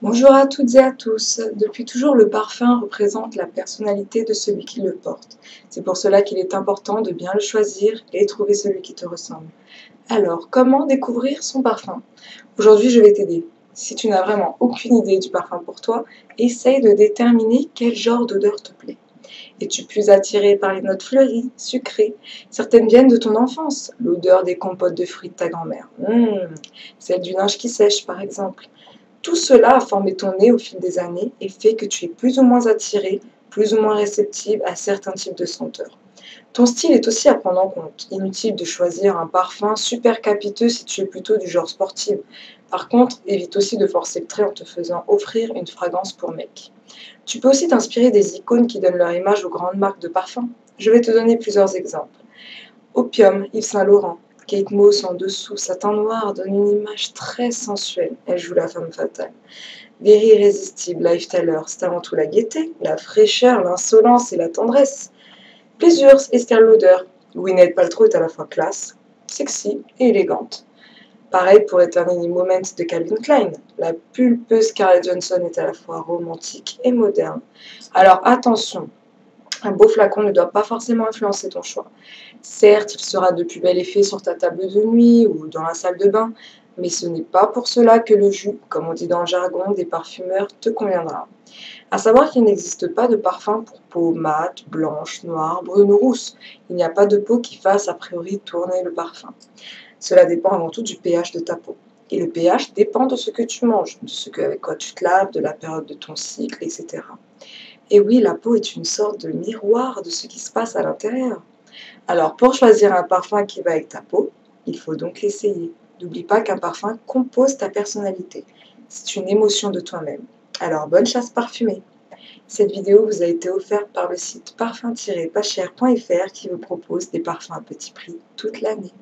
Bonjour à toutes et à tous. Depuis toujours, le parfum représente la personnalité de celui qui le porte. C'est pour cela qu'il est important de bien le choisir et trouver celui qui te ressemble. Alors, comment découvrir son parfum? Aujourd'hui, je vais t'aider. Si tu n'as vraiment aucune idée du parfum pour toi, essaye de déterminer quel genre d'odeur te plaît. Es-tu plus attiré par les notes fleuries, sucrées? Certaines viennent de ton enfance, l'odeur des compotes de fruits de ta grand-mère. Celle du linge qui sèche, par exemple. Tout cela a formé ton nez au fil des années et fait que tu es plus ou moins attiré, plus ou moins réceptive à certains types de senteurs. Ton style est aussi à prendre en compte. Inutile de choisir un parfum super capiteux si tu es plutôt du genre sportive. Par contre, évite aussi de forcer le trait en te faisant offrir une fragrance pour mec. Tu peux aussi t'inspirer des icônes qui donnent leur image aux grandes marques de parfums. Je vais te donner plusieurs exemples. Opium, Yves Saint Laurent. Kate Moss en dessous, satin noir, donne une image très sensuelle. Elle joue la femme fatale. Very irrésistible, Live Tyler, c'est avant tout la gaieté, la fraîcheur, l'insolence et la tendresse. Pleasures, Esther Lauder. Gwyneth Paltrow est à la fois classe, sexy et élégante. Pareil pour Eternity Moment de Calvin Klein. La pulpeuse Scarlett Johansson est à la fois romantique et moderne. Alors attention, un beau flacon ne doit pas forcément influencer ton choix. Certes, il sera de plus bel effet sur ta table de nuit ou dans la salle de bain, mais ce n'est pas pour cela que le jus, comme on dit dans le jargon des parfumeurs, te conviendra. À savoir qu'il n'existe pas de parfum pour peau mate, blanche, noire, brune ou rousse. Il n'y a pas de peau qui fasse a priori tourner le parfum. Cela dépend avant tout du pH de ta peau. Et le pH dépend de ce que tu manges, avec quoi tu te laves, de la période de ton cycle, etc. Et oui, la peau est une sorte de miroir de ce qui se passe à l'intérieur. Alors, pour choisir un parfum qui va avec ta peau, il faut donc l'essayer. N'oublie pas qu'un parfum compose ta personnalité. C'est une émotion de toi-même. Alors, bonne chasse parfumée. Cette vidéo vous a été offerte par le site parfum-pascher.fr qui vous propose des parfums à petit prix toute l'année.